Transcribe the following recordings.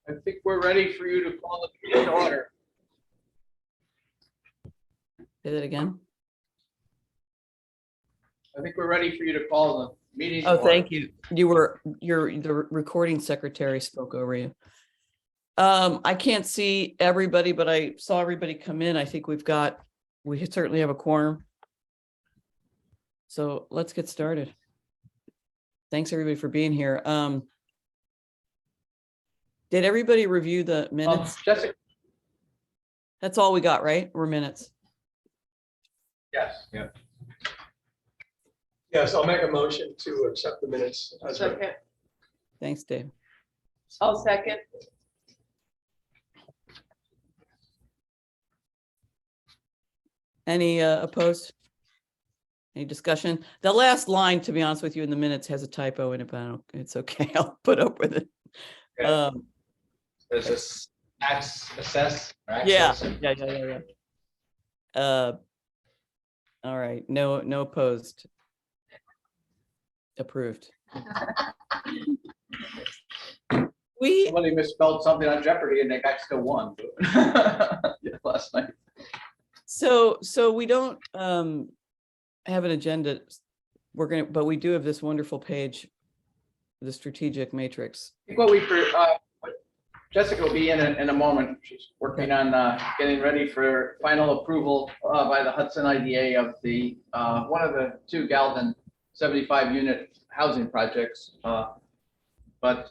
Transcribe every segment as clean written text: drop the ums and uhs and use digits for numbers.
I think we're ready for you to call the meeting to order. Say that again. I think we're ready for you to call the meeting to Oh, order. thank you. The recording secretary spoke over you. I can't see everybody, but I saw everybody come in. I think we certainly have a quorum. So let's get started. Thanks everybody for being here. Did everybody review the minutes? Jessica, That's all we got, right? We're minutes. yes. Yeah. Yes, I'll make a motion to accept the minutes. as written. Second. Thanks, Dave. I'll second. Any opposed? Any discussion? The last line, to be honest with you, in the minutes has a typo in it, but it's okay. I'll put up with it. Okay. There's this assess. Yeah. All right. No opposed. Approved. Somebody misspelled something on Jeopardy and they got still won. Yeah, last night. So we don't have an agenda. But we do have this wonderful page, the strategic matrix. I think what Jessica will be in a moment. She's working on getting ready for final approval by the Hudson IDA of the one of the two Galvin 75-unit housing projects. But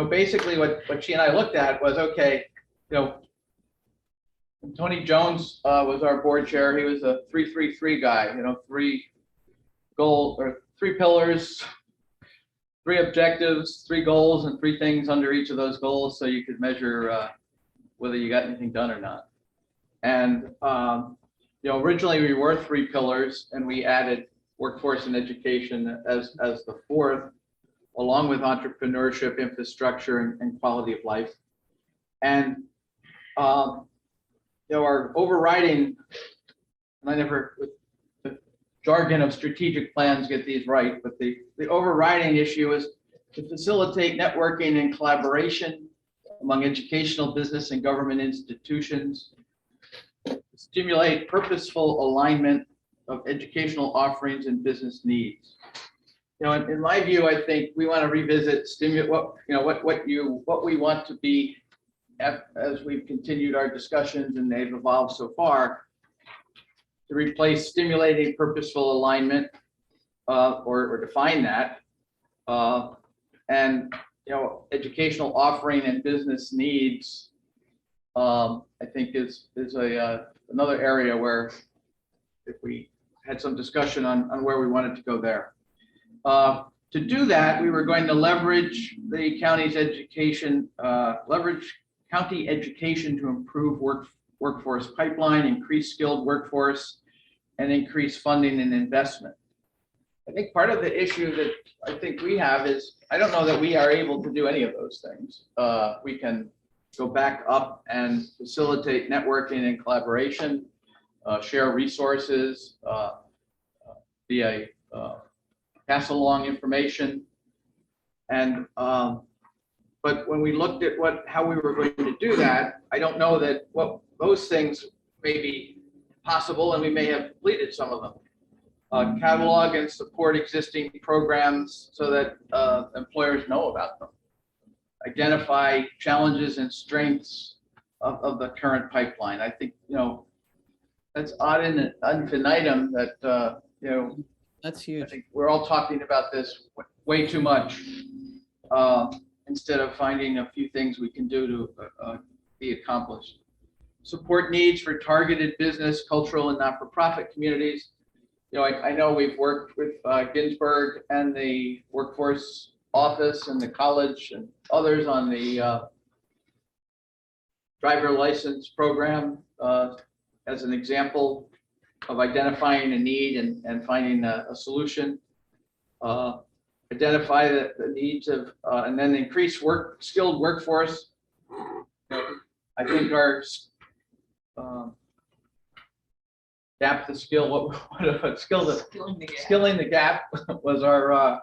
basically what she and I looked at was, okay, Tony Jones was our board chair. He was a 3-3-3 guy. 3 goals or 3 pillars, 3 objectives, 3 goals, and 3 things under each of those goals, so you could measure whether you got anything done or not. And originally we were 3 pillars, and we added workforce and education as the 4th, along with entrepreneurship, infrastructure, and quality of life. And our overriding, and I never, with the jargon of strategic plans, get these right, but the overriding issue is to facilitate networking and collaboration among educational, business, and government institutions, stimulate purposeful alignment of educational offerings and business needs. In my view, I think we want to revisit what we want to be as we've continued our discussions and they've evolved so far, to replace stimulating purposeful alignment or define that, and educational offering and business needs. I think is another area where if we had some discussion on where we wanted to go there. To do that, we were going to leverage the county's education, county education to improve workforce pipeline, increase skilled workforce, and increase funding and investment. I think part of the issue that I think we have is, I don't know that we are able to do any of those things. We can go back up and facilitate networking and collaboration, share resources, via pass along information. And but when we looked at how we were going to do that, I don't know that those things may be possible, and we may have completed some of them. Catalog and support existing programs so that employers know about them. Identify challenges and strengths of the current pipeline. I think that's ad infinitum that That's huge. I think we're all talking about this way too much, instead of finding a few things we can do to be accomplished. Support needs for targeted business, cultural, and not-for-profit communities. I know we've worked with Ginsburg and the workforce office and the college and others on the driver license program as an example of identifying a need and finding a solution. Identify the needs of, and then increase skilled workforce. I think our gap the skill, skilling the gap was our,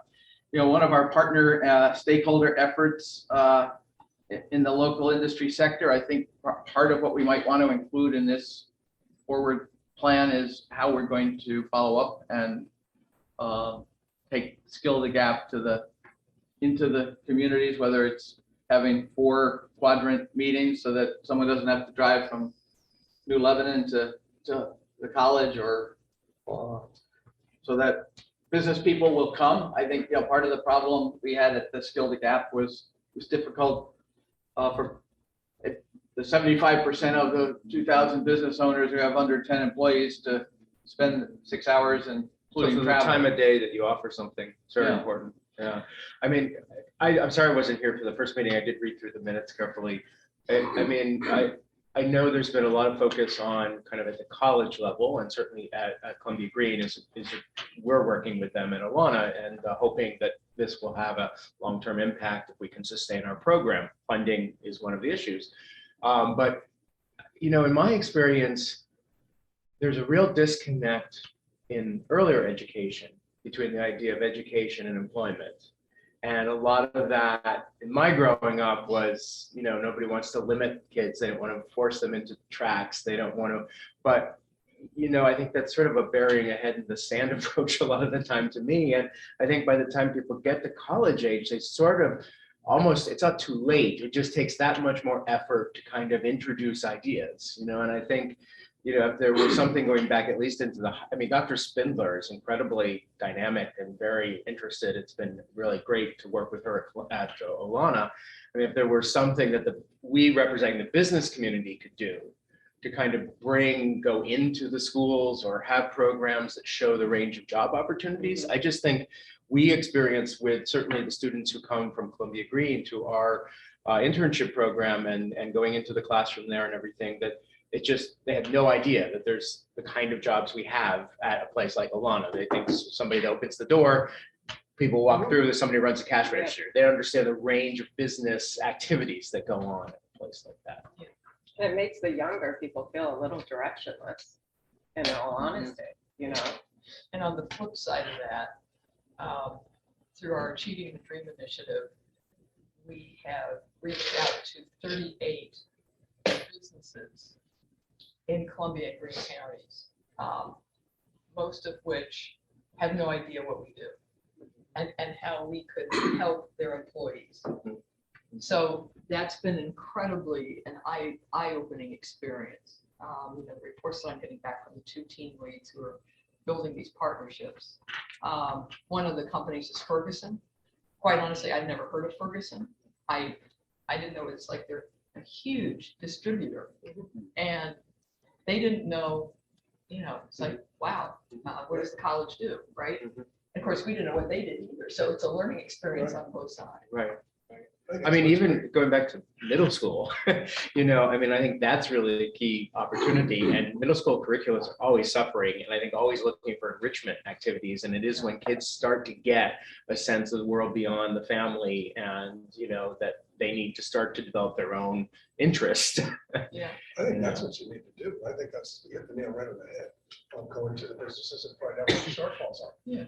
one of our partner stakeholder efforts in the local industry sector. I think part of what we might want to include in this forward plan is how we're going to follow up and take Skill the Gap into the communities, whether it's having 4 quadrant meetings so that someone doesn't have to drive from New Lebanon to the college, or so that business people will come. I think, part of the problem we had at the Skill the Gap was difficult for the 75% of the 2,000 business owners who have under 10 employees to spend 6 hours, So including for the travel. time of day that you offer something, it's very Yeah. important. Yeah. I mean, I'm sorry I wasn't here for the first meeting. I did read through the minutes carefully. I mean, I know there's been a lot of focus on kind of at the college level, and certainly at Columbia Green is we're working with them at Alana and hoping that this will have a long-term impact if we can sustain our program. Funding is one of the issues. But, in my experience, there's a real disconnect in earlier education between the idea of education and employment. And a lot of that in my growing up was, nobody wants to limit kids. They don't want to force them into tracks. They don't want to, but, I think that's sort of a burying a head in the sand approach a lot of the time to me. And I think by the time people get to college age, they sort of almost, it's not too late. It just takes that much more effort to kind of introduce ideas, and I think, if there was something going back at least into Dr. Spindler is incredibly dynamic and very interested. It's been really great to work with her at Alana. If there were something that we representing the business community could do to kind of go into the schools or have programs that show the range of job opportunities, I just think we experience with certainly the students who come from Columbia Green to our internship program and going into the classroom there and everything, that they have no idea that there's the kind of jobs we have at a place like Alana. They think somebody that opens the door, people walk through, there's somebody who runs a cash register. They don't understand the range of business activities that go on at a place like that. It makes the younger people feel a little directionless, in all honesty, And on the flip side of that, through our Achieving the Dream initiative, we have reached out to 38 businesses in Columbia and Green counties, most of which have no idea what we do and how we could help their employees. So that's been incredibly an eye-opening experience. The reports that I'm getting back from the 2 team leads who are building these partnerships. One of the companies is Ferguson. Quite honestly, I'd never heard of Ferguson. I didn't know it's like they're a huge distributor, and they didn't know, it's like, wow, what does the college do, right? And of course, we didn't know what they did either. So it's a learning experience on both sides. Right. Even going back to middle school, I think that's really a key opportunity, and middle school curriculums are always suffering, and I think always looking for enrichment activities. And it is when kids start to get a sense of the world beyond the family, and, that they need to start to develop their own interest. Yeah. I think that's what you need to do. I think you have the nail right on the head. Going to the businesses and find out what the shortfalls are. Yeah.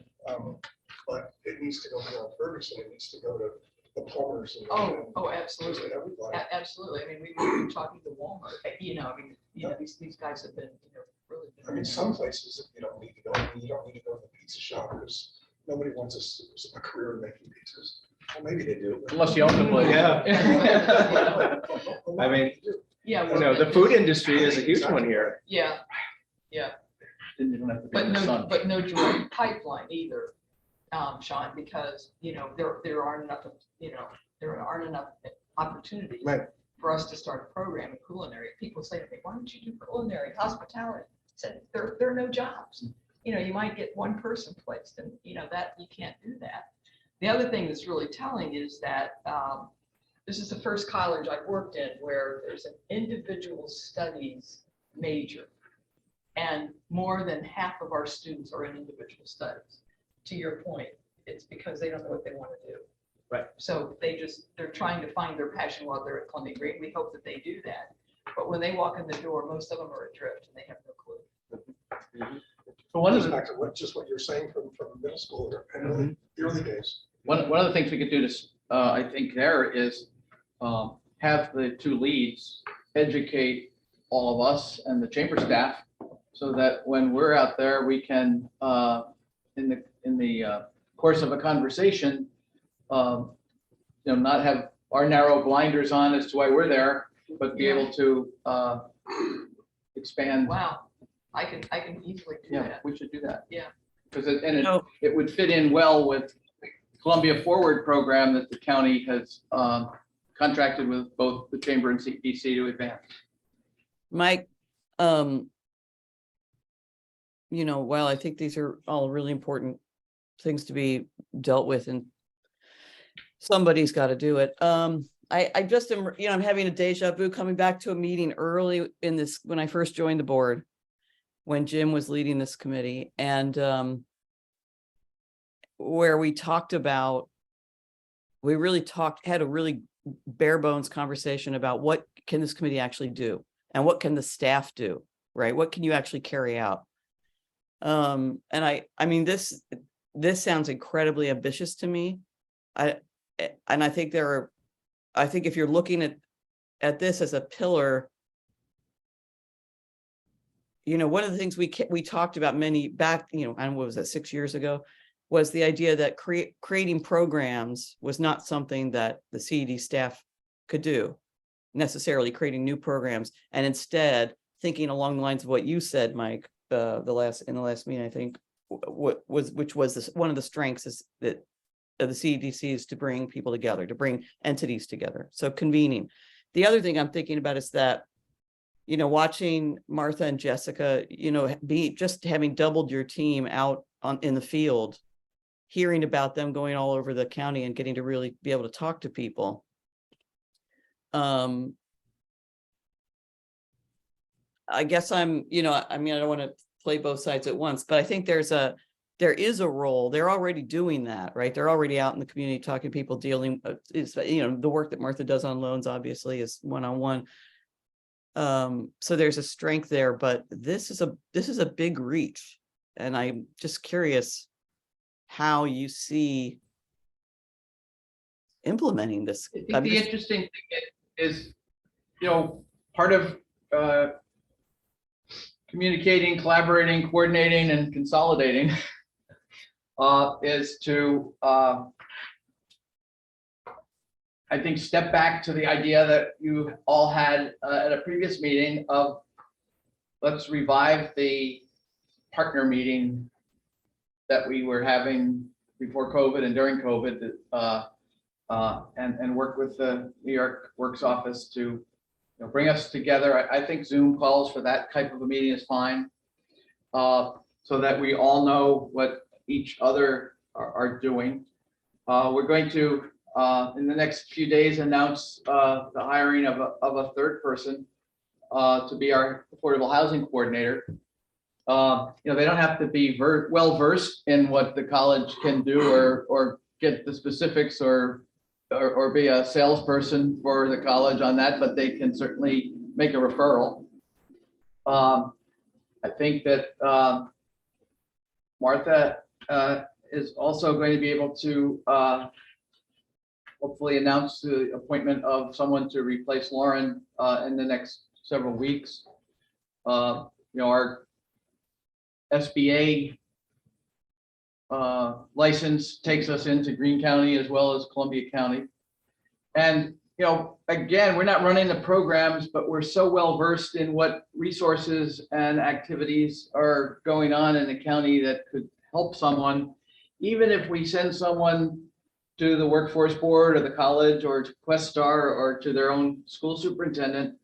But it needs to go beyond Ferguson. It needs to go to the plumbers. Oh, absolutely. Everybody. Absolutely. We've been talking to Walmart, these guys have been, really. Some places you don't need to go. You don't need to go to the pizza shop because nobody wants a career in making pizzas. Well, maybe they do. Unless you own the place. Yeah. Yeah. The food industry is a huge one here. Yeah. Then you don't have to be in the sun. But no direct pipeline either, Sean, because, there aren't enough opportunities Right. for us to start a program in culinary. People say to me, why don't you do culinary hospitality? I said, there are no jobs. You might get one person placed, and, that you can't do that. The other thing that's really telling is that this is the first college I've worked in where there's an individual studies major. And more than half of our students are in individual studies. To your point, it's because they don't know what they want to do. Right. So they're trying to find their passion while they're at Columbia Green. We hope that they do that. But when they walk in the door, most of them are adrift and they have no clue. So one of Goes the, back to what you're saying from middle school and the early days. one of the things we could do to, I think there is, have the two leads educate all of us and the chamber staff so that when we're out there, we can, in the course of a conversation, not have our narrow blinders on as to why we're there, but be able to expand. Wow, I can easily do Yeah, that. we should do that. Yeah. Because No. it would fit in well with the Columbia Forward program that the county has contracted with both the chamber and CEDC to advance. Mike, while I think these are all really important things to be dealt with, and somebody's got to do it. I just am, I'm having a deja vu coming back to a meeting early in this, when I first joined the board, when Jim was leading this committee, and where we had a really bare bones conversation about what can this committee actually do and what can the staff do, right? What can you actually carry out? And I mean, this sounds incredibly ambitious to me. I think if you're looking at this as a pillar, one of the things we talked about back, I don't know, what was that, 6 years ago, was the idea that creating programs was not something that the CED staff could do, necessarily creating new programs, and instead thinking along the lines of what you said, Mike, in the last meeting, I think, which was one of the strengths is that of the CEDC is to bring people together, to bring entities together. So convening. The other thing I'm thinking about is that, watching Martha and Jessica, just having doubled your team out in the field, hearing about them going all over the county and getting to really be able to talk to people. I guess I don't want to play both sides at once, but I think there is a role. They're already doing that, right? They're already out in the community talking to people, dealing, the work that Martha does on loans obviously is one-on-one. So there's a strength there, but this is a big reach. And I'm just curious how you see implementing this. I think the interesting thing is, part of communicating, collaborating, coordinating, and consolidating is to, I think, step back to the idea that you all had at a previous meeting of, let's revive the partner meeting that we were having before COVID and during COVID, and work with the New York Works office to bring us together. I think Zoom calls for that type of a meeting is fine, so that we all know what each other are doing. We're going to, in the next few days, announce the hiring of a third person to be our affordable housing coordinator. They don't have to be well versed in what the college can do or get the specifics or be a salesperson for the college on that, but they can certainly make a referral. I think that Martha is also going to be able to hopefully announce the appointment of someone to replace Lauren in the next several weeks. Our SBA license takes us into Greene County as well as Columbia County. And, again, we're not running the programs, but we're so well versed in what resources and activities are going on in the county that could help someone, even if we send someone to the workforce board or the college or to Questar or to their own school superintendent,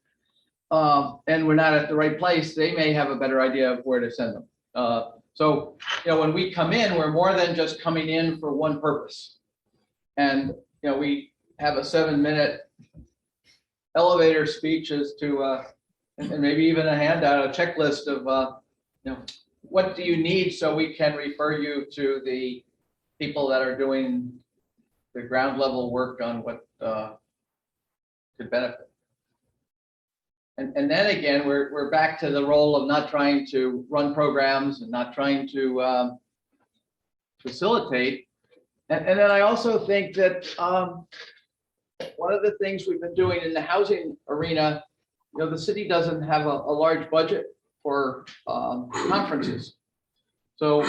and we're not at the right place, they may have a better idea of where to send them. So, when we come in, we're more than just coming in for one purpose. And, we have a 7-minute elevator speech as to, and maybe even a handout, a checklist of, what do you need so we can refer you to the people that are doing the ground level work on what could benefit. And then again, we're back to the role of not trying to run programs and not trying to facilitate. And then I also think that one of the things we've been doing in the housing arena, the city doesn't have a large budget for conferences. So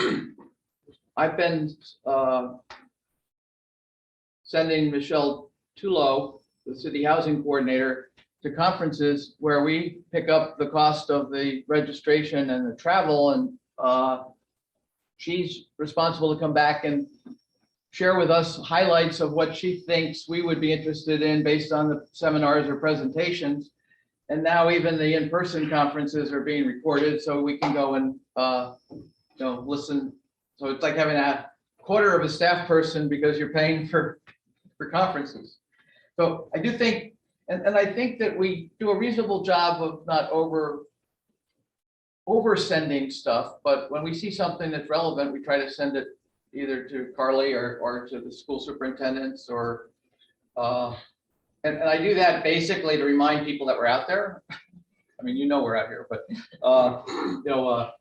I've been sending Michelle Tulo, the city housing coordinator, to conferences where we pick up the cost of the registration and the travel, and she's responsible to come back and share with us highlights of what she thinks we would be interested in based on the seminars or presentations. And now even the in-person conferences are being recorded, so we can go and listen. So it's like having a quarter of a staff person because you're paying for conferences. So I do think, and I think that we do a reasonable job of not over sending stuff, but when we see something that's relevant, we try to send it either to Carly or to the school superintendents, or and I do that basically to remind people that we're out there. I mean, we're out here, but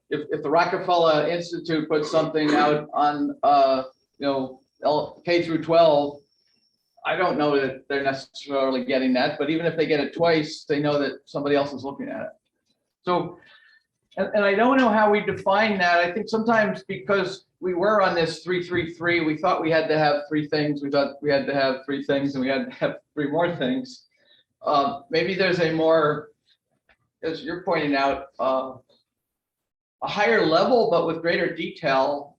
if the Rockefeller Institute puts something out on K through 12, I don't know that they're necessarily getting that, but even if they get it twice, they know that somebody else is looking at it. So, and I don't know how we define that. I think sometimes because we were on this 3-3-3, we thought we had to have 3 things. We thought we had to have 3 things, and we had to have 3 more things. Maybe there's a more, as you're pointing out, a higher level, but with greater detail,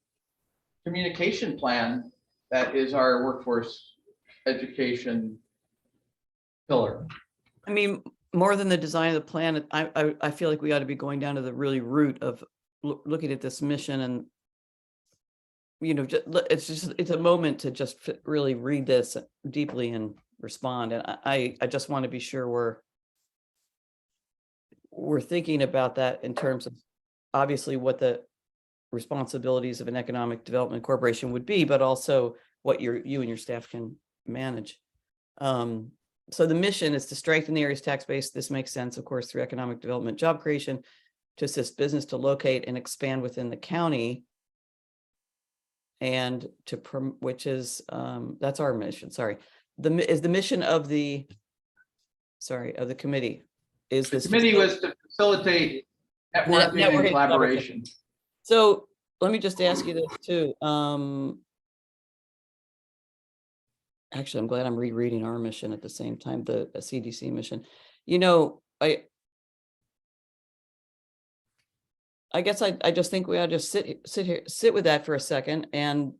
communication plan that is our workforce education pillar. I mein, more than the design of the plan, I feel like we ought to be going down to the really root of looking at this mission, and it's a moment to just really read this deeply and respond. And I just want to be sure we're thinking about that in terms of obviously what the responsibilities of an economic development corporation would be, but also what you and your staff can manage. So the mission is to strengthen the area's tax base. This makes sense, of course, through economic development, job creation, to assist business to locate and expand within the county, and which is that's our mission. Sorry, the mission of the committee is this. The committee was to facilitate networking and collaboration. So let me just ask you this too. Actually, I'm glad I'm rereading our mission at the same time, the CDC mission. I guess I just think we ought to just sit with that for a second. And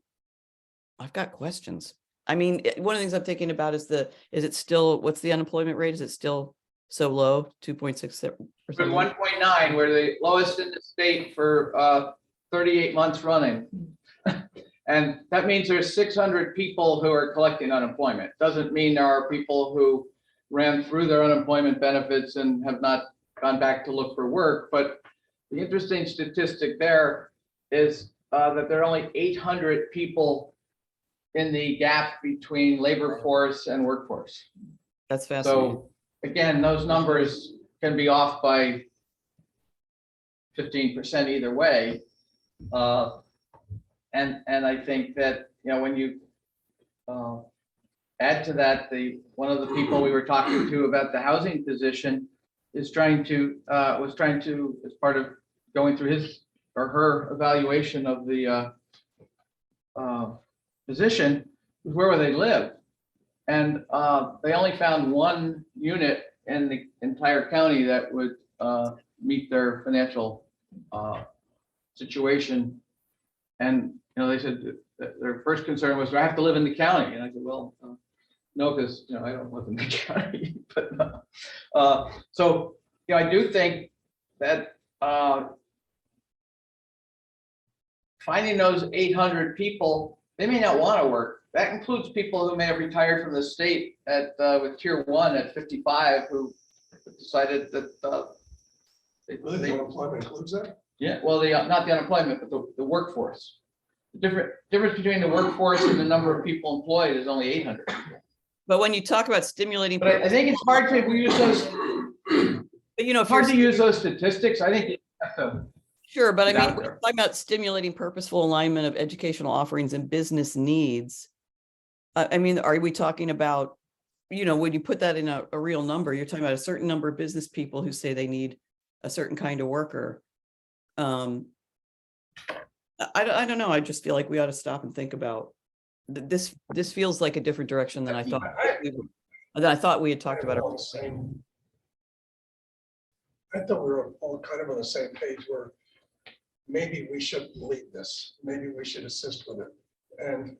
I've got questions. I mean, one of the things I'm thinking about is it still, what's the unemployment rate? Is it still so low, 2.6%? 1.9, we're the lowest in the state for 38 months running. And that means there's 600 people who are collecting unemployment. Doesn't mean there are people who ran through their unemployment benefits and have not gone back to look for work. But the interesting statistic there is that there are only 800 people in the gap between labor force and workforce. That's fascinating. So again, those numbers can be off by 15% either way. And I think that, when you add to that, one of the people we were talking to about the housing position was trying to, as part of going through his or her evaluation of the position, where would they live? And they only found 1 unit in the entire county that would meet their financial situation. And they said that their first concern was, do I have to live in the county? And I said, well, no, because I don't live in the county. But so I do think that finding those 800 people, they may not want to work. That includes people who may have retired from the state with tier 1 at 55, who decided that Really, the unemployment includes that? Yeah, well, not the unemployment, but the workforce. The difference between the workforce and the number of people employed is only 800. But when you talk about stimulating, But I think it's hard to use those. but It's hard to use those statistics. I think you have to. Sure, but I Get mean, out we're there. talking about stimulating purposeful alignment of educational offerings and business needs. I mean, are we talking about, you know, when you put that in a real number, you're talking about a certain number of business people who say they need a certain kind of worker. I don't know. I just feel like we ought to stop and think about this feels like a different direction than I thought. We had talked about it. All the same. I thought we were all kind of on the same page where maybe we should lead this, maybe we should assist with it. And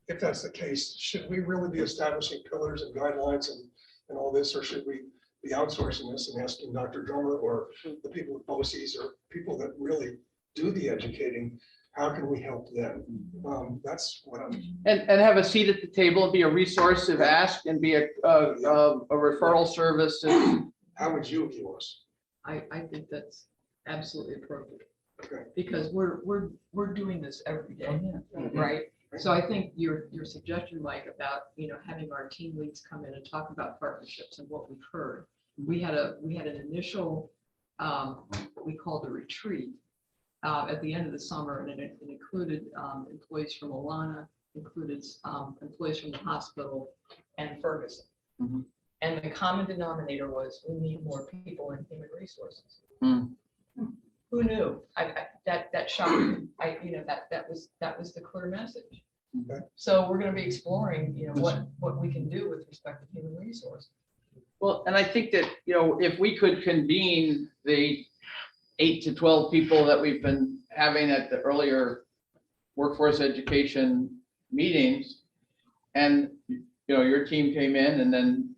if that's the case, should we really be establishing pillars and guidelines and all this, or should we be outsourcing this and asking Dr. Drummer or the people with BOCES or people that really do the educating, how can we help them? That's what I'm. And have a seat at the table and be a resource if asked and be a referral service. How would you view us? I think that's absolutely appropriate. Okay. Because we're doing this every day, right? So I think your suggestion, Mike, about, you know, having our team leads come in and talk about partnerships and what we've heard. We had an initial, we called a retreat at the end of the summer, and it included employees from Alana, included employees from the hospital and Ferguson. Mhm. And the common denominator was we need more people in human resources. Mm. Who knew? That shocked me. That was the clear message. Okay. So we're going to be exploring, you know, what we can do with respect to human resources. Well, and I think that, you know, if we could convene the 8 to 12 people that we've been having at the earlier workforce education meetings, and, you know, your team came in and then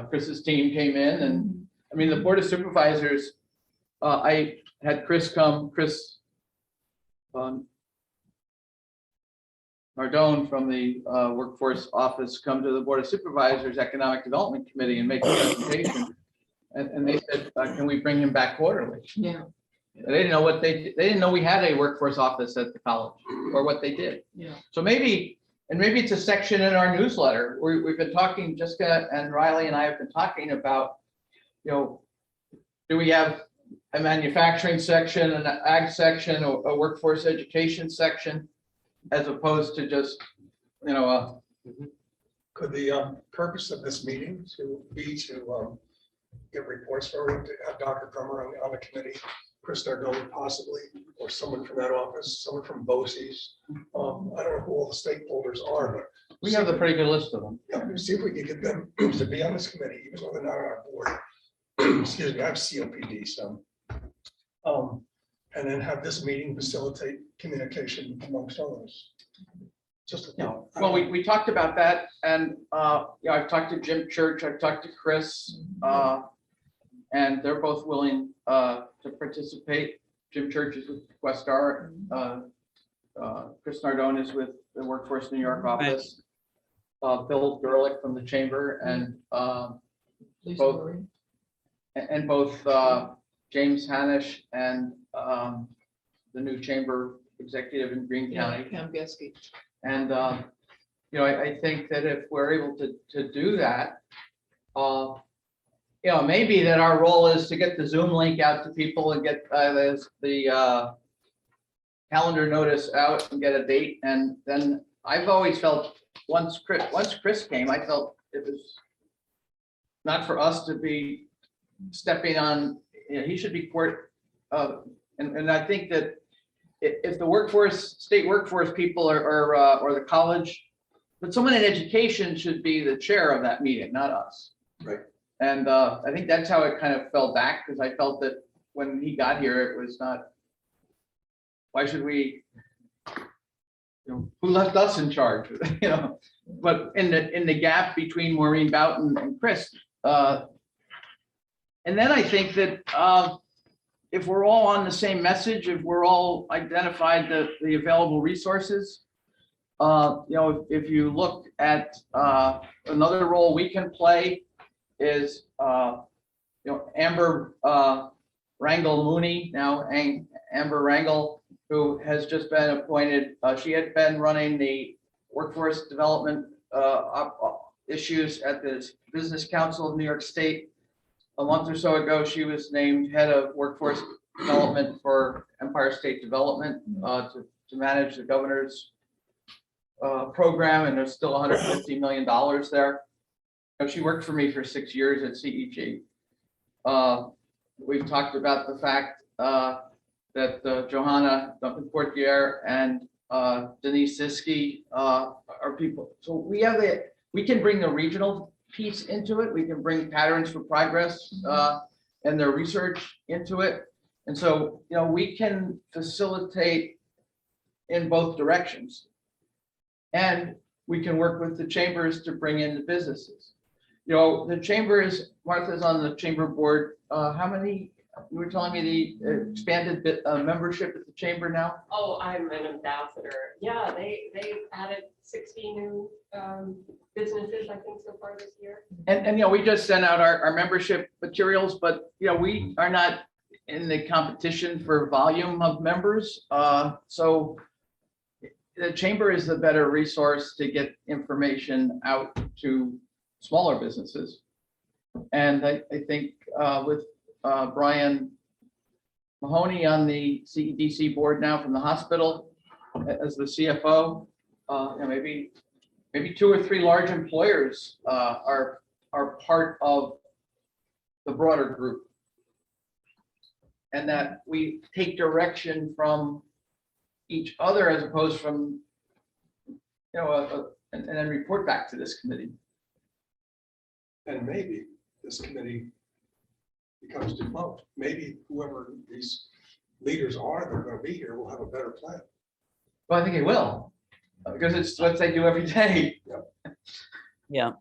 Chris's team came in, and I mean, the Board of Supervisors, I had Chris Nardone from the Workforce Office come to the Board of Supervisors Economic Development Committee and make a presentation. And they said, can we bring him back quarterly? Yeah. They didn't know they didn't know we had a workforce office at the college or what they did. Yeah. So maybe it's a section in our newsletter. We've been talking, Jessica and Riley and I have been talking about, you know, do we have a manufacturing section, an ag section, or a workforce education section, as opposed to just, you know, Could the purpose of this meeting to get reports from, to have Dr. Drummer on the committee, Chris Nardone possibly, or someone from that office, someone from BOCES. I don't know who all the stakeholders are, but we have a pretty good list of them. yeah, see if we can get them to be on this committee, even though they're not on our board. Excuse me, I have COPD, so. And then have this meeting facilitate communication amongst others. Just, you know. Well, we talked about that, and yeah, I've talked to Jim Church, I've talked to Chris, and they're both willing to participate. Jim Church is with Questar, Chris Nardone is with the Workforce New York office, Bill Gerlich from the chamber, and Lisa both Marie? James Hanish and the new chamber executive in Greene Yeah, County. Pam Geske. And, you know, I think that if we're able to do that, you know, maybe that our role is to get the Zoom link out to people and get the calendar notice out and get a date. And then I've always felt once Chris came, I felt it was not for us to be stepping on, you know, he should be and I think that if the state workforce people or the college, but someone in education should be the chair of that meeting, not us. Right. And I think that's how it kind of fell back, because I felt that when he got here, it was not, why should we, you know, who left us in charge, you know? But in the gap between Maureen Boughton and Chris, and then I think that if we're all on the same message, if we're all identified the available resources, you know, if you look at another role we can play is, you know, Amber Rangel Mooney, now Amber Rangel, who has just been appointed. She had been running the workforce development issues at the Business Council of New York State. A month or so ago, she was named head of workforce development for Empire State Development to manage the governor's program, and there's still $150 million there. She worked for me for 6 years at CEG. We've talked about the fact that Johanna Duncan-Portier and Denise Siski are people. So we can bring the regional piece into it. We can bring patterns for progress and their research into it. And so, we can facilitate in both directions. And we can work with the chambers to bring in the businesses. The chambers, Martha's on the chamber board. How many, you were telling me the expanded membership at the chamber now? Oh, I'm an ambassador. Yeah, they added 60 new businesses, I think, so far this year. And we just sent out our membership materials, but, we are not in the competition for volume of members. So the chamber is the better resource to get information out to smaller businesses. And I think with Brian Mahoney on the CEDC board now from the hospital as the CFO, maybe 2 or 3 large employers are part of the broader group. And that we take direction from each other as opposed from, and then report back to this committee. And maybe this committee becomes defunct. Maybe whoever these leaders are that are going to be here will have a better plan. Well, I think it will, because it's what they do every day. Yeah.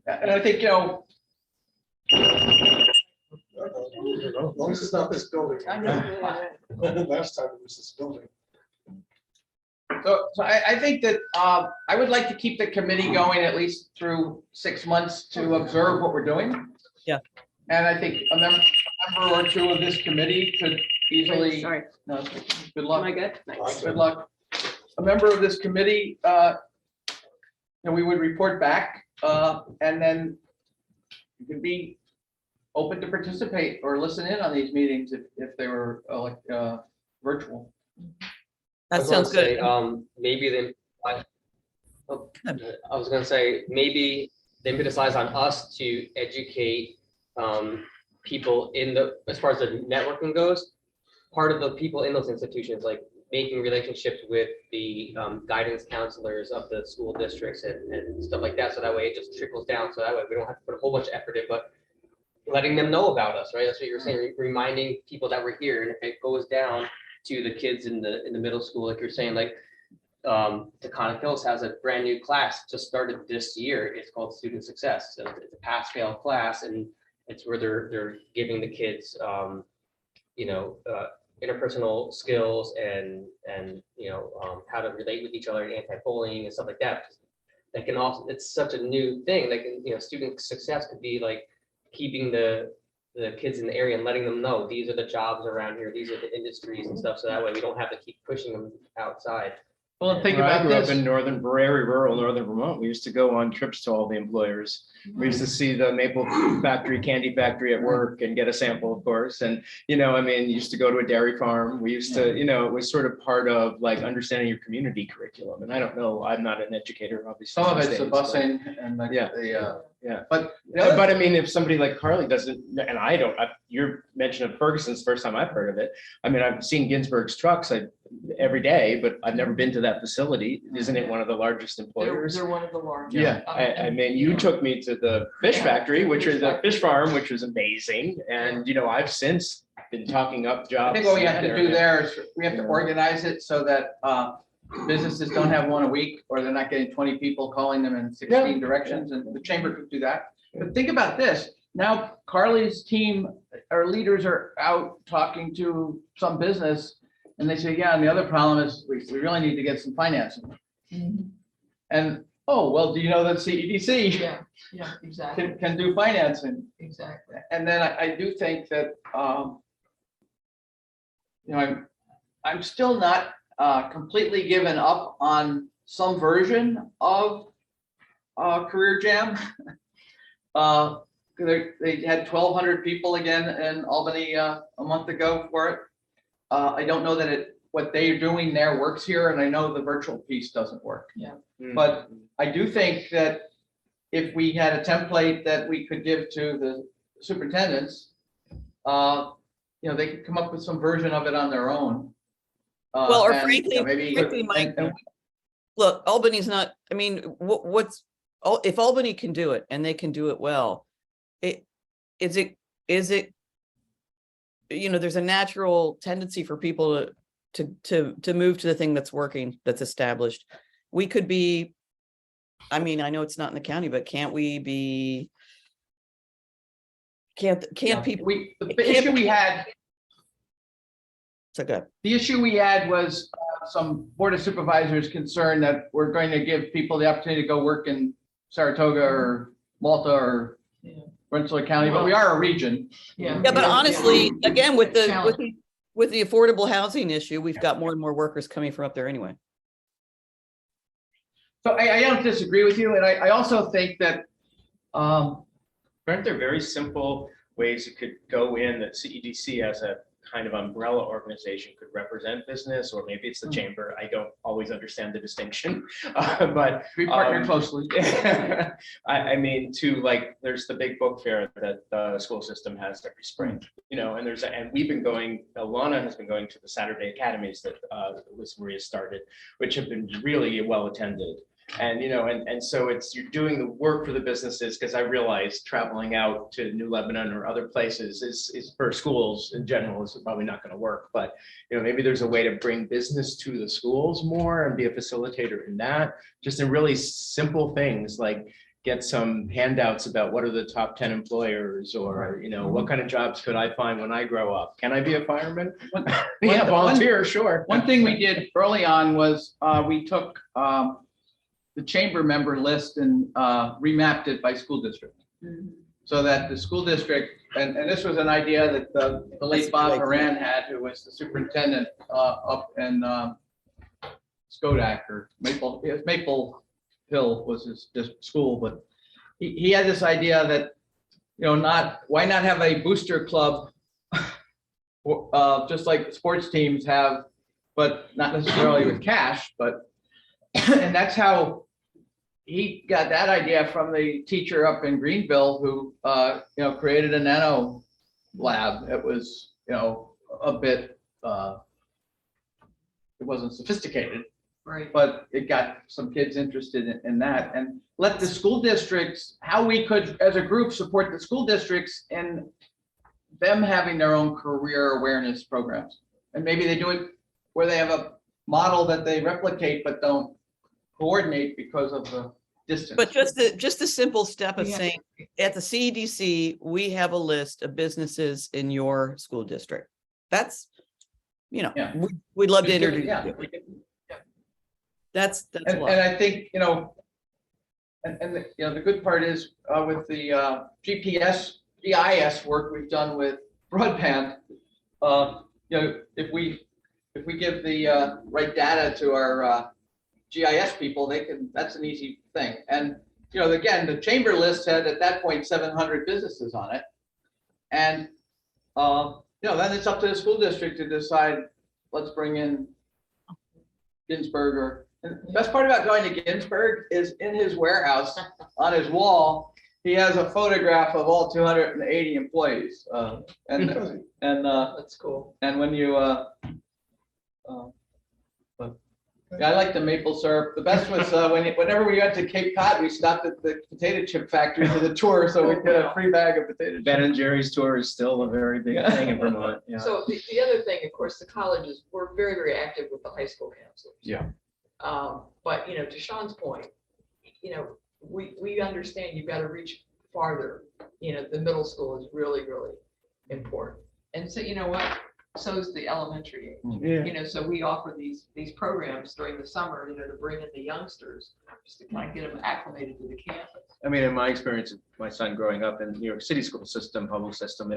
And I think, As long as it's not this building. Last time it was this building. so I think that I would like to keep the committee going at least through 6 months to observe what we're doing. Yeah. And I think a member or 2 of this committee could easily, Sorry, no, good am luck. I good? Thanks. Good luck. A member of this committee, we would report back, and then you could be open to participate or listen in on these meetings if they were virtual. That sounds good. Maybe they, I was gonna say, maybe the impetus lies on us to educate people as far as the networking goes. Part of the people in those institutions, like making relationships with the guidance counselors of the school districts and stuff like that. So that way it just trickles down. So that way we don't have to put a whole bunch of effort in, but letting them know about us, right? That's what you're saying, reminding people that we're here. And if it goes down to the kids in the middle school, like you're saying, like Taconic Hills has a brand new class just started this year. It's called Student Success. So it's a pass-fail class, and it's where they're giving the kids, interpersonal skills and how to relate with each other, and anti-bullying and stuff like that. That can also, it's such a new thing. Like, student success could be like keeping the kids in the area and letting them know these are the jobs around here, these are the industries and stuff. So that way we don't have to keep pushing them outside. Well, think When I about grew up this. in very rural northern Vermont. We used to go on trips to all the employers. We used to see the maple factory, candy factory at work and get a sample, of course. And, you used to go to a dairy farm. We used to, it was sort of part of like understanding your community curriculum. And I don't know, I'm not an educator, obviously. Some of these it's the days, but- busing and Yeah. yeah. But I mean, if somebody like Carly doesn't, and your mention of Ferguson's the first time I've heard of it. I mean, I've seen Ginsburg's trucks every day, but I've never been to that facility. Isn't it one of the largest employers? They're one of the largest. Yeah, I mean, you took me to the fish factory, which is a fish farm, which was amazing. And, I've since been talking up I jobs. think what we have to do there is we have to organize it so that businesses don't have one a week, or they're not getting 20 people calling them in 16 directions, and the chamber could do that. But think about this. Now Carly's team, our leaders are out talking to some business, and they say, yeah, and the other problem is we really need to get some financing. Mhm. And, oh, well, do you know that CEDC Yeah, exactly, can do financing? exactly. And then I do think that, I'm still not completely given up on some version of Career Jam. They had 1,200 people again in Albany a month ago for it. I don't know that what they're doing there works here, and I know the virtual piece doesn't work. Yeah. But I do think that if we had a template that we could give to the superintendents, they could come up with some version of it on their own. Well, or and, frankly, maybe. Mike, and- look, Albany's not, I mean, if Albany can do it and they can do it well, is it, there's a natural tendency for people to move to the thing that's working, that's established. We could be, I mean, I know it's not in the county, but can't we be, can't people, The issue we had. so good. The issue we had was some Board of Supervisors concerned that we're going to give people the opportunity to go work in Saratoga or Malta or Yeah. Rensselaer County, but we are a region. Yeah. Yeah, but honestly, again, with the Challenge. with the affordable housing issue, we've got more and more workers coming from up there anyway. So I don't disagree with you, and I also think that, Aren't there very simple ways it could go in that CEDC as a kind of umbrella organization could represent business, or maybe it's the chamber? I don't always understand the distinction, but we partner closely. I mean, there's the big book fair that the school system has every spring, and we've been going, Alana has been going to the Saturday academies that Liz Maria started, which have been really well attended. And so you're doing the work for the businesses, because I realize traveling out to New Lebanon or other places is for schools in general is probably not going to work. But maybe there's a way to bring business to the schools more and be a facilitator in that, just in really simple things like get some handouts about what are the top 10 employers, or what kind of jobs could I find when I grow up? Can I be a fireman? Yeah, volunteer, sure. One thing we did early on was we took the chamber member list and remapped it by school district. So that the school district, and this was an idea that the late Bob Moran had, who was the superintendent up in Skodak or Maple Hill was his school, but he had this idea that, why not have a booster club, just like sports teams have, but not necessarily with cash, but and that's how he got that idea from the teacher up in Greenville who, created a nano lab. It was, a bit, it wasn't sophisticated, Right. but it got some kids interested in that, and let the school districts, how we could, as a group, support the school districts in them having their own career awareness programs. And maybe they do it where they have a model that they replicate, but don't coordinate because of the distance. But just the simple step of Yeah. saying, at the CEDC, we have a list of businesses in your school district. That's, Yeah. we'd love to Just give it- introduce yeah, you. we can- That's a And lot. I think, the good part is with the GIS work we've done with broadband, if we give the right data to our GIS people, that's an easy thing. And, again, the chamber list had at that point 700 businesses on it. And, then it's up to the school district to decide, let's bring in Ginsburg. And the best part about going to Ginsburg is in his warehouse, on his wall, he has a photograph of all 280 employees. And That's cool. and when you, yeah, I like the maple syrup. The best was whenever we went to Cape Cod, we stopped at the potato chip factory for the tour, so we get a free bag of potato Ben chips. and Jerry's tour is still a very big thing in Vermont. Yeah. So the other thing, of course, the colleges, we're very, very active with the high school counselors. Yeah. But, to Sean's point, we understand you've got to reach farther. The middle school is really, really important. And so, you know what? So is the elementary age. Yeah. So we offer these programs during the summer, to bring in the youngsters, just to kind of get them acclimated to the campus. I mean, in my experience of my son growing up in New York City school system, public system,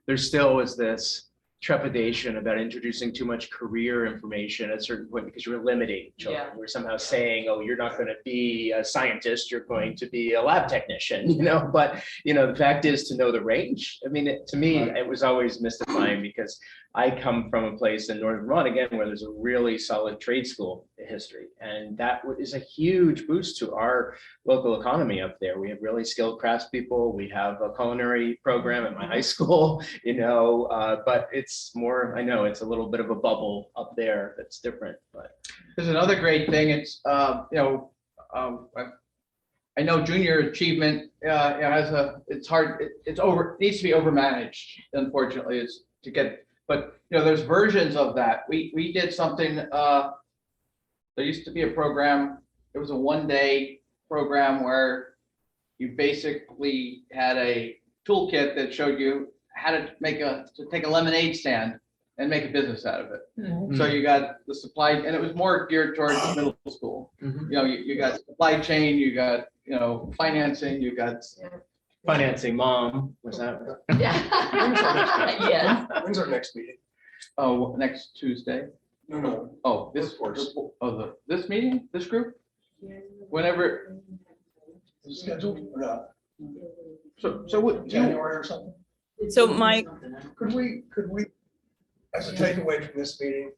there still was this trepidation about introducing too much career information at a certain point because you were limiting children. Yeah. We're somehow saying, oh, you're not going to be a scientist, you're going to be a lab technician, but, the fact is to know the range. I mean, to me, it was always mystifying because I come from a place in Northern Vermont, again, where there's a really solid trade school history. And that is a huge boost to our local economy up there. We have really skilled craftspeople. We have a culinary program at my high school, but it's more, I know it's a little bit of a bubble up there that's different, but. There's another great thing. It's, I know junior achievement, it's hard, it needs to be overmanaged, unfortunately, is to get, but, there's versions of that. We did something, there used to be a program, it was a 1-day program where you basically had a toolkit that showed you how to take a lemonade stand and make a business out of it. So you got the supply, and it was more geared towards middle school. You got supply chain, you got, financing, you got. Financing mom, was that? Yeah. When's our next meeting? Oh, next Tuesday. No. Oh, this meeting, this group? Whenever, Scheduled or not? so what, January or something? So Mike, Could we, as a takeaway from this meeting,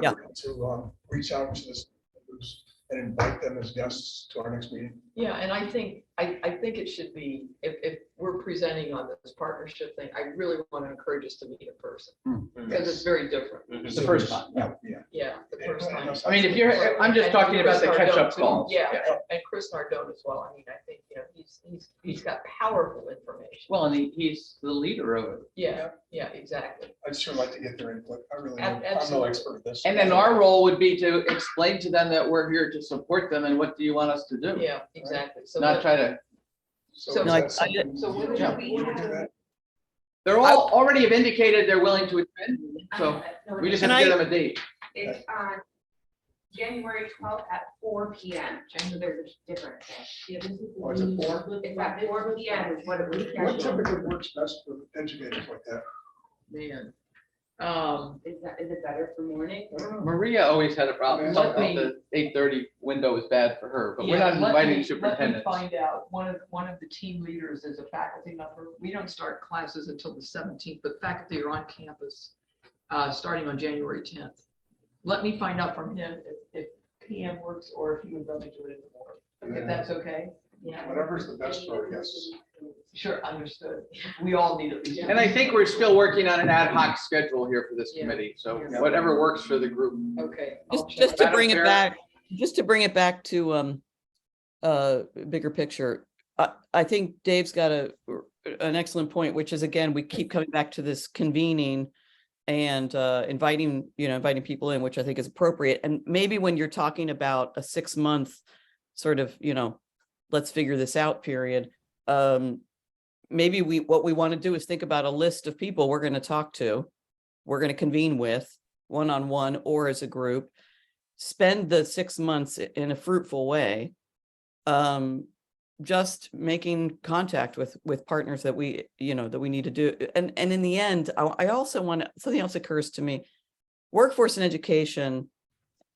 Yeah. to reach out to this groups and invite them as guests to our next meeting? Yeah, and I think it should be, if we're presenting on this partnership thing, I really want to encourage us to meet in person, because it's very different. it's the first time. Yeah. Yeah, the first time. I mean, I'm just talking about the catch-up calls. Yeah, and Chris Nardone as well. I mean, I think, he's got powerful information. Well, and he's the leader of it. Yeah, exactly. I'd sure like to get their input. I really, I'm no Absolutely. expert at this. And then our role would be to explain to them that we're here to support them and what do you want us to do? Yeah, exactly. So Not what- try to, So No, is I- that something- so what Yeah. do we Would we do have? that? they're all already have indicated they're willing to attend, so we just have to Can give I- them a date. It's on January 12th at 4 PM. So there's a difference. Oh, is it 4? It's at 4 PM is what it was. What scheduled. typically works best for educators like that? Man. Is it better for morning? I don't know. Maria always had a problem, Let something me- the 8:30 window is bad for her, but we're Yeah, not let inviting me superintendents. find out, one of the team leaders is a faculty member. We don't start classes until the 17th, but faculty are on campus starting on January 10th. Let me find out from him if PM works or if he would rather do it in the morning. If that's okay? Yeah. Whatever's the best for our guests. Sure, understood. We all need at least. And I think we're still working on an ad hoc schedule here for this Yeah. committee, so Yeah. whatever works for the group. Okay. I'll just check. to Madam bring it Chair? back, to bigger picture. I think Dave's got an excellent point, which is, again, we keep coming back to this convening and inviting people in, which I think is appropriate. And maybe when you're talking about a 6-month sort of, let's figure this out period, maybe what we want to do is think about a list of people we're going to talk to, we're going to convene with one-on-one or as a group, spend the 6 months in a fruitful way, just making contact with partners that we need to do. And in the end, I also want to, something else occurs to me, workforce and education,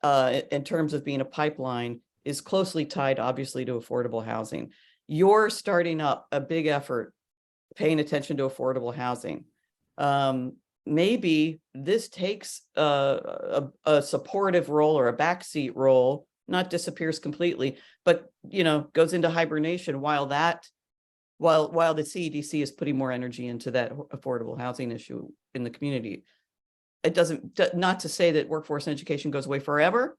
in terms of being a pipeline, is closely tied, obviously, to affordable housing. You're starting up a big effort paying attention to affordable housing. Maybe this takes a supportive role or a backseat role, not disappears completely, but goes into hibernation while the CEDC is putting more energy into that affordable housing issue in the community. It not to say that workforce and education goes away forever,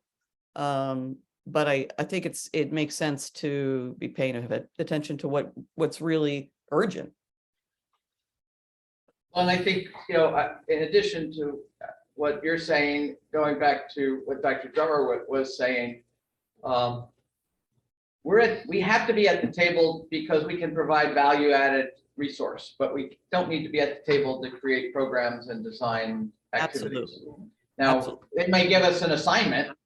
but I think it makes sense to be paying attention to what's really urgent. And I think, in addition to what you're saying, going back to what Dr. Drummer was saying, we have to be at the table because we can provide value-added resource, but we don't need to be at the table to create programs and design activities. Absolutely. Now, Absolutely. they may give us an assignment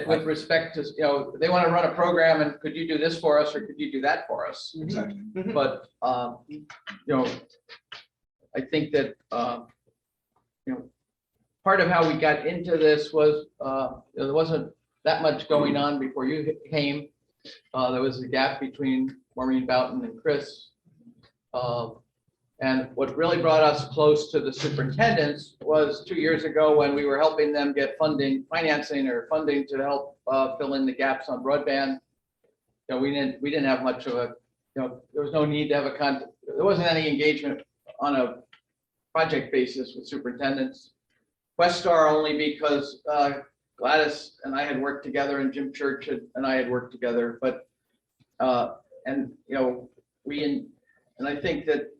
with respect to, they want to run a program and could you do this for us or could you do that for us? Exactly. But, I think that, part of how we got into this was, there wasn't that much going on before you came. There was a gap between Maureen Boughton and Chris. And what really brought us close to the superintendents was 2 years ago when we were helping them get financing or funding to help fill in the gaps on broadband. We didn't have much of a, there was no need to have there wasn't any engagement on a project basis with superintendents. Questar only because Gladys and I had worked together and Jim Church and I had worked together, but and I think that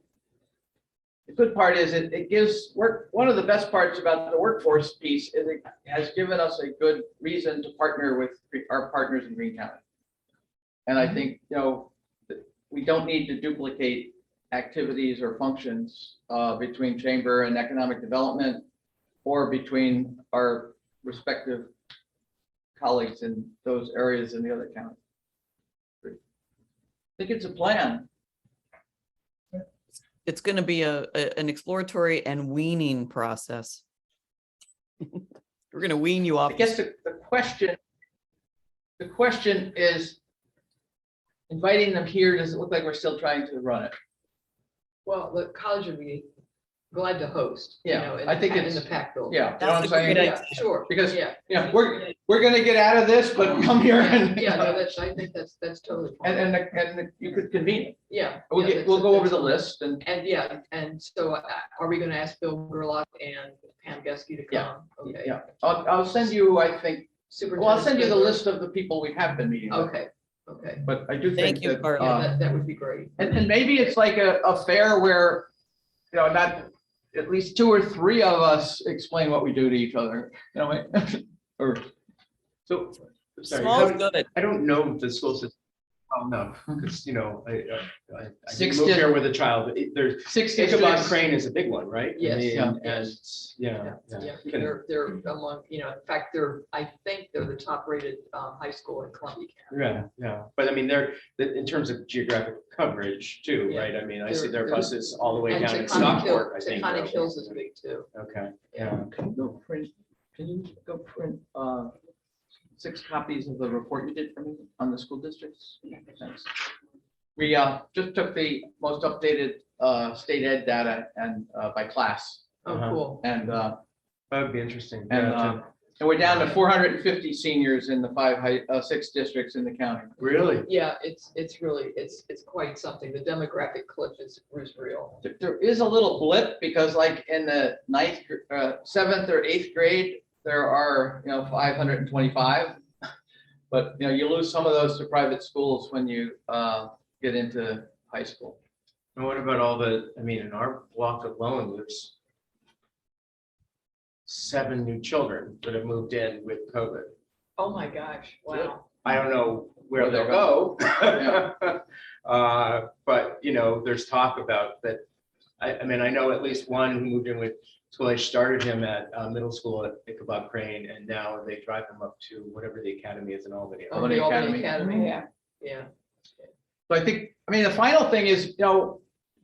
the good part is it gives work. One of the best parts about the workforce piece is it has given us a good reason to partner with our partners in Green County. And I think, we don't need to duplicate activities or functions between chamber and economic development or between our respective colleagues in those areas in the other counties. I think it's a plan. It's going to be an exploratory and weaning process. We're going to wean you off. I guess the question is, inviting them here, does it look like we're still trying to run it? Well, the college would be glad to host. Yeah, in I think in it's- the PAC building. Yeah, you know what I'm That's a great saying? idea. Yeah, sure. Because, Yeah. we're gonna get out of this, but come here and. Yeah, no, I think that's totally fine. And you could convene it. Yeah. We'll yeah, we'll go over that's the fine. list and. And yeah, and so are we gonna ask Bill Gerlach and Pam Geske to Yeah, come? Okay. Yeah, I'll send you, I think, well, I'll send you the Superintendent list of the people we have been meeting with. Okay, okay. But I do Thank think you, that, Carla. Yeah, that would be great. and maybe it's like a fair where, not at least 2 or 3 of us explain what we do to each other, or. So, sorry, Small's good. I don't know the school system. Oh, no, because, I Six moved did- here with a child, but there's, 6 Ichabod gigabits. Crane is a big one, right? I Yes. mean, Yeah. And, Yeah, Can- they're among, in fact, I think they're the top rated high school in Columbia County. yeah, but I mean, in terms of geographic coverage too, Yeah. right? I mean, I see They're- their buses all the way And down in Taconic Stockport, I Hill- think. Taconic Hills is big too. Okay, yeah. Can you go print 6 copies of the report you did for me on the school districts? Thanks. We just took the most updated state ed data and by class Oh, Uh-huh. cool. and That would be interesting. and yeah, and we're down to 450 seniors in the 6 districts in the county. Really? Yeah, it's really, it's quite something. The demographic cliff is real. There is a little blip because like in the 7th or 8th grade, there are, 525. But, you lose some of those to private schools when you get into high school. And what about in our block alone, there's 7 new children that have moved in with COVID. Oh, my gosh, wow. I don't know where Where they'll they're go. But, there's talk about that. I know at least one who moved in with school age, started him at middle school at Ichabod Crane, and now they drive him up to whatever the academy is in Albany. Oh, Albany the Albany Academy. Academy, yeah. So I think, the final thing is,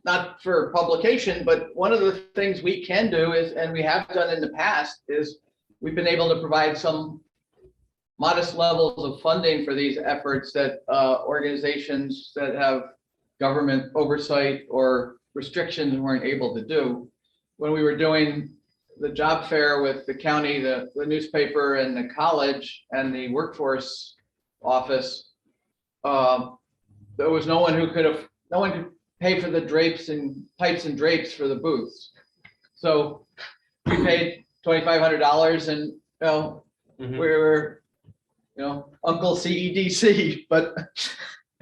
not for publication, but one of the things we can do is, and we have done in the past, is we've been able to provide some modest levels of funding for these efforts that organizations that have government oversight or restrictions weren't able to do. When we were doing the job fair with the county, the newspaper and the college and the workforce office, there was no one could pay for the drapes and pipes and drapes for the booths. So we paid $2,500 and, Mhm. we were, Uncle CEDC, but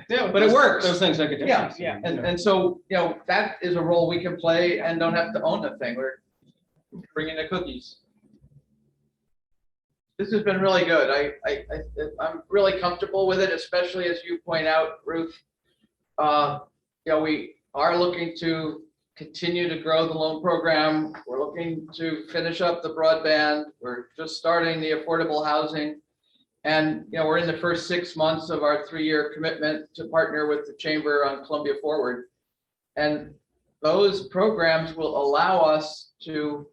Yeah, but it works. Those things make a yeah, difference. yeah. And so, that is a role we can play and don't have to own the thing. We're bringing the cookies. This has been really good. I'm really comfortable with it, especially as you point out, Ruth. We are looking to continue to grow the loan program. We're looking to finish up the broadband. We're just starting the affordable housing. And, we're in the first 6 months of our 3-year commitment to partner with the Chamber on Columbia Forward. And those programs will allow us to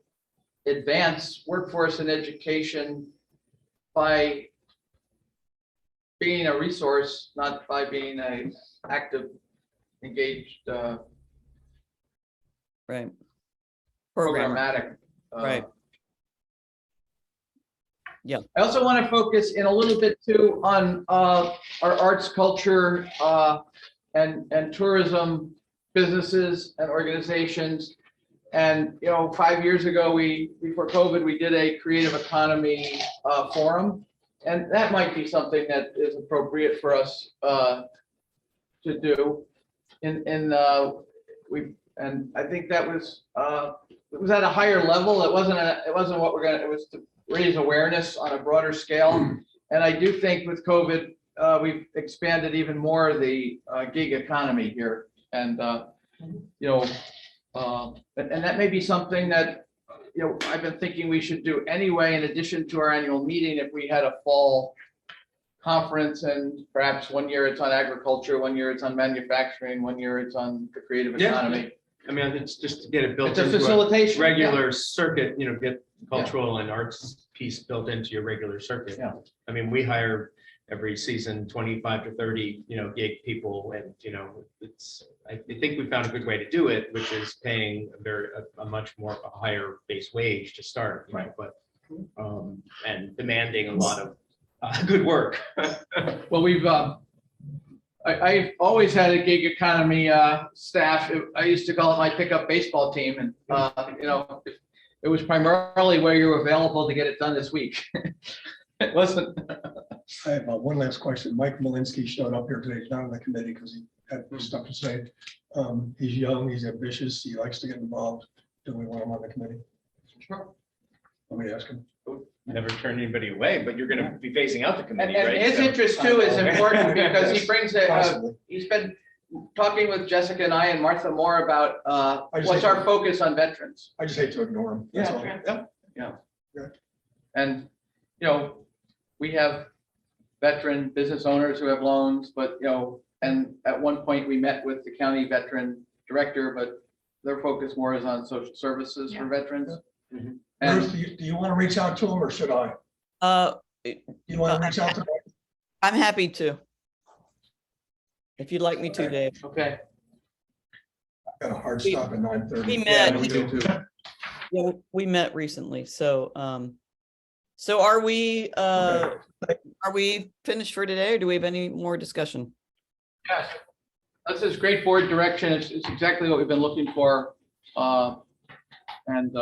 advance workforce and education by being a resource, not by being a active, engaged Right. Programmer, programmatic. right. Yeah. I also want to focus in a little bit too on our arts, culture, and tourism businesses and organizations. And, 5 years ago, before COVID, we did a creative economy forum. And that might be something that is appropriate for us to do. And I think that was, it was at a higher level. It wasn't what it was to raise awareness on a broader scale. And I do think with COVID, we've expanded even more the gig economy here. And, and that may be something that, I've been thinking we should do anyway, in addition to our annual meeting, if we had a fall conference, and perhaps 1 year it's on agriculture, 1 year it's on manufacturing, 1 year it's on the creative Yeah. economy. I mean, it's just to get it built It's a into a facilitation. yeah. regular circuit, get cultural and arts piece built into your regular circuit. Yeah. I mean, we hire every season 25 to 30, gig people, and, I think we found a good way to do it, which is paying a much more, a higher base wage to start, Right. but, and demanding a lot of good work. Well, I've always had a gig economy staff. I used to call it my pickup baseball team, and it was primarily where you were available to get it done this week. It wasn't. I have one last question. Mike Malinsky showed up here today. He's not on the committee because he had stuff to say. He's young, he's ambitious, he likes to get involved. Do we want him on the committee? Sure. Let me ask him. Never turn anybody away, but you're gonna be phasing out the And committee, right? his So- interest too is important because he brings Possibly. he's been talking with Jessica and I and Martha Moore about I just what's hate our focus on veterans. I just hate to ignore him. That's all. And, we have veteran business owners who have loans, but, and at one point we met with the county veteran director, but their focus more is on social services for veterans. Mhm. And Bruce, do you want to reach out to him or should I? Do You want to reach out to him? I'm happy to. If you'd like me to, Dave. okay. Got a hard stop at 9:30. We Yeah, met, we do too. yeah, we met recently, so, so are we finished for today, or do we have any more discussion? Yes. This is great board direction. It's exactly what we've been looking for. And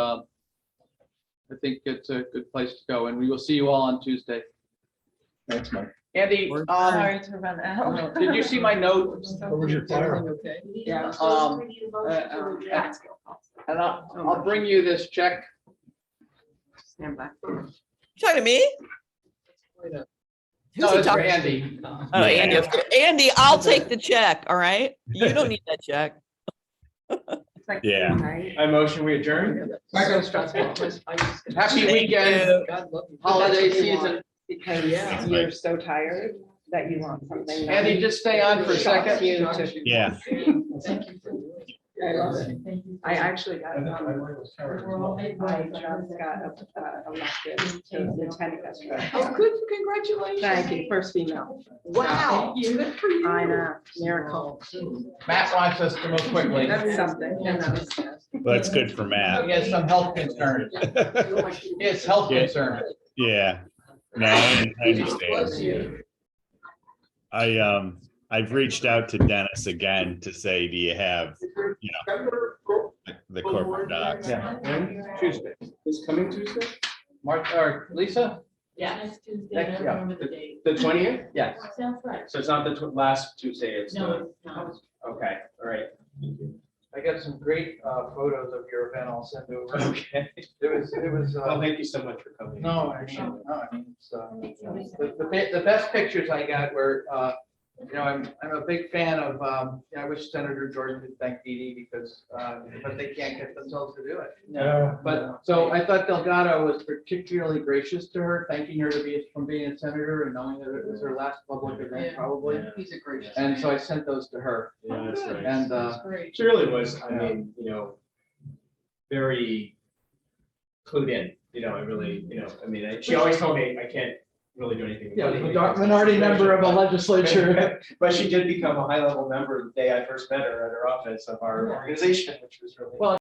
I think it's a good place to go, and we will see you all on Tuesday. Thanks, Mike. Andy, Sorry to run out. did you see my note? What was your fire? Okay. Yeah. And I'll bring you this check. Stand back. You talking to me? Who's No, he it's for talking? Andy. Oh, Andy, Andy, I'll take the check, all right? You don't need that check. Yeah. I motion we adjourn. So stressful. Happy Thank weekend, you. God love you. holiday That's what you want. season. Because Yeah. you're so tired that you want something. that Andy, just stay on for a shocks second. you to- Yeah. Thank you for doing it. I love it. I actually got, I I just got elected to lieutenant yesterday. Oh, good, congratulations. Thank you, first female. Wow. Good for you. I know, miracle. Matt wants us to move quickly. That's something, you know. Well, that's good for Matt. He has some health concerns. He has health Yeah. concerns. Yeah. No, I understand. I've reached out to Dennis again to say, do you have, the corporate docs? Yeah. Tuesday. This coming Tuesday? Martha, or Lisa? Yeah, next Tuesday, Next- I don't yeah. remember the date. The 20th? Yes. Sounds right. So it's not the last Tuesday, it's No, the, it's not. okay, all right. I got some great photos of your event I'll send over. Okay. It was. Well, thank you so much for coming. No, I mean, it's, the best pictures I got were, I'm a big fan of, I wish Senator Jordan could thank Dee Dee because, but they can't get themselves to do it. Yeah. But, so I thought Delgado was particularly gracious to her, thanking her from being a senator and knowing that it was her last public event probably. He's a great. And so I sent those to her. Yeah, that's nice. And, That's great. She really was, I mean, very clued in, I really, she always told me I can't really do anything. Yeah, about it. minority member of a legislature. But she did become a high-level member the day I first met her at her office of our organization, which was really. Well,